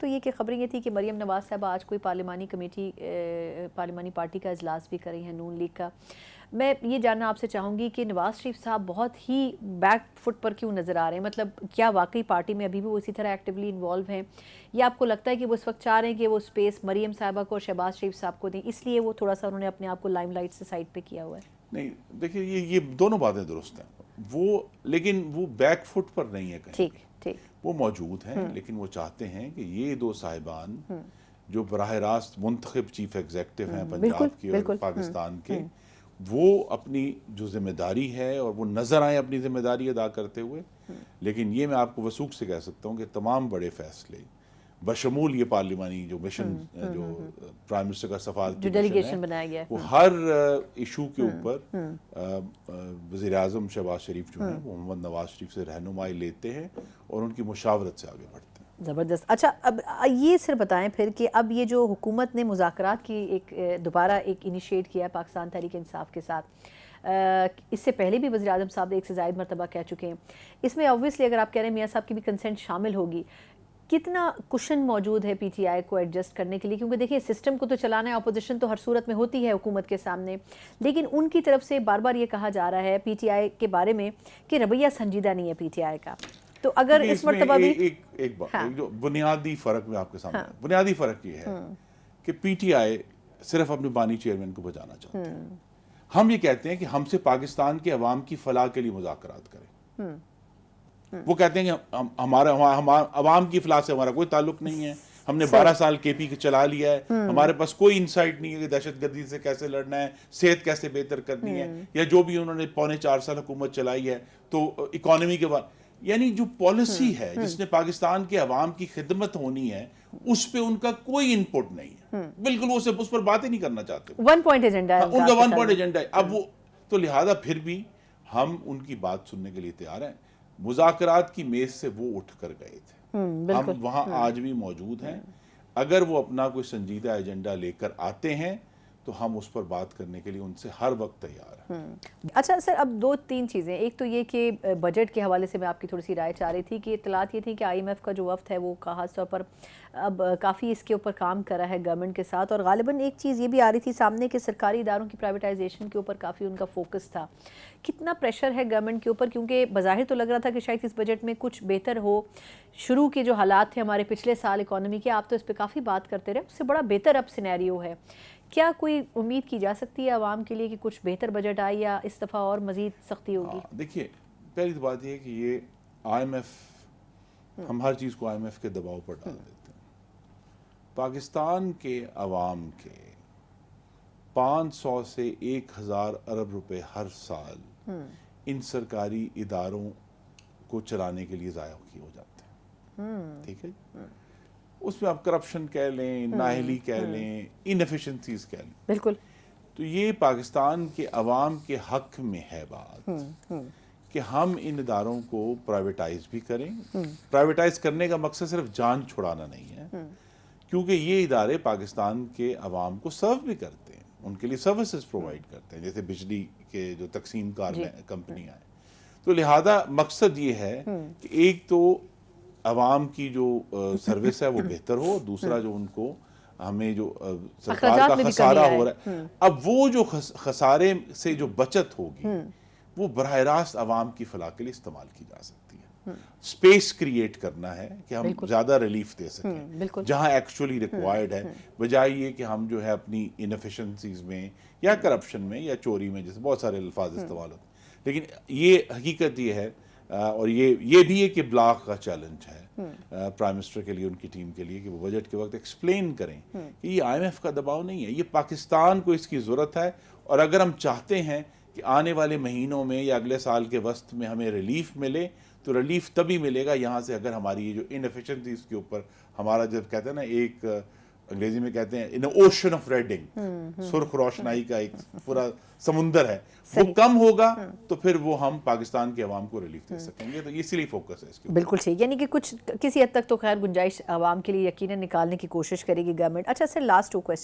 تو یہ کہ خبریں یہ تھی کہ مریم نواز صاحبہ آج کوئی پارلیمانی پارٹی کا اجلاس بھی کر رہی ہیں، نون لیگ کا. میں یہ جاننا آپ سے چاہوں گی کہ نواز شریف صاحب بہت ہی بیک فٹ پر کیوں نظر آ رہے ہیں؟ مطلب کیا واقعی پارٹی میں ابھی بھی وہ اسی طرح ایکٹیولی انوالو ہیں، یا آپ کو لگتا ہے کہ وہ اس وقت چاہ رہے ہیں کہ وہ اسپیس مریم صاحبہ کو اور شہباز شریف صاحب کو دیں، اس لیے وہ تھوڑا سا انہوں نے اپنے آپ کو لائم لائٹ سے سائڈ پہ کیا ہوا ہے؟ نہیں دیکھیے، یہ دونوں باتیں درست ہیں، لیکن وہ بیک فٹ پر نہیں ہے کہیں بھی، وہ موجود ہیں، لیکن وہ چاہتے ہیں کہ یہ دو صاحبان جو براہ راست منتخب چیف ایگزیکٹو ہیں پنجاب کے اور پاکستان کے، وہ اپنی جو ذمہ داری ہے اور وہ نظر آئیں اپنی ذمہ داری ادا کرتے ہوئے. لیکن یہ میں آپ کو وثوق سے کہہ سکتا ہوں کہ تمام بڑے فیصلے بشمول یہ پارلیمانی جو مشن جو پرائم منسٹر کا سفارتی ڈیلیگیشن بنایا گیا ہے، وہ ہر ایشو کے اوپر وزیر اعظم شہباز شریف جو ہیں وہ محمد نواز شریف سے رہنمائی لیتے ہیں اور ان کی مشاورت سے آگے بڑھتے ہیں. زبردست. اچھا، اب یہ صرف بتائیں پھر کہ اب یہ جو حکومت نے مذاکرات کی دوبارہ ایک انیشیٹ کیا ہے پاکستان تحریک انصاف کے ساتھ، اس سے پہلے بھی وزیر اعظم صاحب ایک سے زائد مرتبہ کہہ چکے ہیں، اس میں آبویسلی اگر آپ کہہ رہے ہیں میاں صاحب کی بھی کنسنٹ شامل ہوگی، کتنا کشن موجود ہے پی ٹی آئی کو ایڈجسٹ کرنے کے لیے؟ کیونکہ دیکھیے سسٹم کو تو چلانا ہے، اپوزیشن تو ہر صورت میں ہوتی ہے حکومت کے سامنے، لیکن ان کی طرف سے بار بار یہ کہا جا رہا ہے پی ٹی آئی کے بارے میں کہ رویہ سنجیدہ نہیں ہے پی ٹی آئی کا. تو اگر اس مرتبہ بھی ایک جو بنیادی فرق میں آپ کے سامنے بنیادی فرق یہ ہے کہ پی ٹی آئی صرف اپنے بانی چیئرمین کو بچانا چاہتے ہیں. ہم یہ کہتے ہیں کہ ہم سے پاکستان کے عوام کی فلاح کے لیے مذاکرات کریں. وہ کہتے ہیں کہ ہمارا عوام کی فلاح سے ہمارا کوئی تعلق نہیں ہے، ہم نے 12 سال کے پی چلا لیا ہے، ہمارے پاس کوئی انسائٹ نہیں ہے کہ دہشت گردی سے کیسے لڑنا ہے، صحت کیسے بہتر کرنی ہے، یا جو بھی انہوں نے 4.25 سال حکومت چلائی ہے تو اکانومی کے بعد، یعنی جو پالیسی ہے جس نے پاکستان کے عوام کی خدمت ہونی ہے اس پہ ان کا کوئی انپٹ نہیں ہے. بالکل وہ اس پر بات ہی نہیں کرنا چاہتے. ون پوائنٹ ایجنڈا ہے ان کا، ون پوائنٹ ایجنڈا ہے. اب وہ تو لہذا پھر بھی ہم ان کی بات سننے کے لیے تیار ہیں. مذاکرات کی میز سے وہ اٹھ کر گئے تھے، ہم وہاں آج بھی موجود ہیں. اگر وہ اپنا کوئی سنجیدہ ایجنڈا لے کر آتے ہیں تو ہم اس پر بات کرنے کے لیے ان سے ہر وقت تیار ہیں. اچھا سر، اب 2-3 چیزیں. ایک تو یہ کہ بجٹ کے حوالے سے میں آپ کی تھوڑی سی رائے چاہ رہی تھی کہ اطلاعات یہ تھی کہ آئی ایم ایف کا جو وفد ہے وہ خاص طور پر اب کافی اس کے اوپر کام کر رہا ہے گورنمنٹ کے ساتھ، اور غالباً ایک چیز یہ بھی آ رہی تھی سامنے کہ سرکاری اداروں کی پرائیویٹائزیشن کے اوپر کافی ان کا فوکس تھا. کتنا پریشر ہے گورنمنٹ کے اوپر؟ کیونکہ بظاہر تو لگ رہا تھا کہ شاید اس بجٹ میں کچھ بہتر ہو. شروع کے جو حالات تھے ہمارے پچھلے سال اکانومی کے، آپ تو اس پہ کافی بات کرتے رہے، اس سے بڑا بہتر اب سینیریو ہے. کیا کوئی امید کی جا سکتی ہے عوام کے لیے کہ کچھ بہتر بجٹ آئے یا اس دفعہ اور مزید سختی ہوگی؟ دیکھیے، پہلی بات یہ ہے کہ یہ آئی ایم ایف، ہم ہر چیز کو آئی ایم ایف کے دباؤ پر ڈال دیتے ہیں. پاکستان کے عوام کے 500 سے 1000 ارب روپے ہر سال ان سرکاری اداروں کو چلانے کے لیے ضائع ہو جاتے ہیں. ٹھیک ہے، اس میں آپ کرپشن کہہ لیں، نااہلی کہہ لیں، انیفیشنسیز کہہ لیں. بالکل. تو یہ پاکستان کے عوام کے حق میں ہے بات کہ ہم ان اداروں کو پرائیویٹائز بھی کریں. پرائیویٹائز کرنے کا مقصد صرف جان چھڑانا نہیں ہے، کیونکہ یہ ادارے پاکستان کے عوام کو سرو بھی کرتے ہیں، ان کے لیے سروسز پرووائڈ کرتے ہیں، جیسے بجلی کے جو تقسیم کار کمپنیاں ہیں. تو لہذا مقصد یہ ہے کہ ایک تو عوام کی جو سروس ہے وہ بہتر ہو، دوسرا جو ان کو ہمیں جو سرکار کا خسارہ ہو رہا ہے، اب وہ جو خسارے سے جو بچت ہوگی وہ براہ راست عوام کی فلاح کے لیے استعمال کی جا سکتی ہے. اسپیس کریٹ کرنا ہے کہ ہم زیادہ ریلیف دے سکیں جہاں ایکچولی ریکوائرڈ ہے، بجائے یہ کہ ہم جو ہے اپنی انیفیشنسیز میں یا کرپشن میں یا چوری میں، جیسے بہت سارے الفاظ استعمال ہوتے ہیں. لیکن یہ حقیقت یہ ہے، اور یہ بھی ایک بلاک کا چیلنج ہے پرائم منسٹر کے لیے، ان کی ٹیم کے لیے، کہ وہ بجٹ کے وقت ایکسپلین کریں کہ یہ آئی ایم ایف کا دباؤ نہیں ہے، یہ پاکستان کو اس کی ضرورت ہے. اور اگر ہم چاہتے ہیں کہ آنے والے مہینوں میں یا اگلے سال کے وسط میں ہمیں ریلیف ملے، تو ریلیف تبھی ملے گا یہاں سے اگر ہماری یہ جو انیفیشنسیز کے اوپر ہمارا، جب کہتے ہیں نا، ایک انگریزی میں کہتے ہیں ان اوشن آف ریڈنگ، سرخ روشنائی کا ایک پورا سمندر ہے، وہ کم ہوگا تو پھر وہ ہم پاکستان کے عوام کو ریلیف دے سکیں گے. تو اسی لیے فوکس ہے اس کے اوپر. بالکل ٹھیک، یعنی کہ کچھ کسی حد تک تو خیر گنجائش عوام کے لیے یقیناً نکالنے کی کوشش کرے گی گورنمنٹ. اچھا سر، لاسٹ 2 کویسچن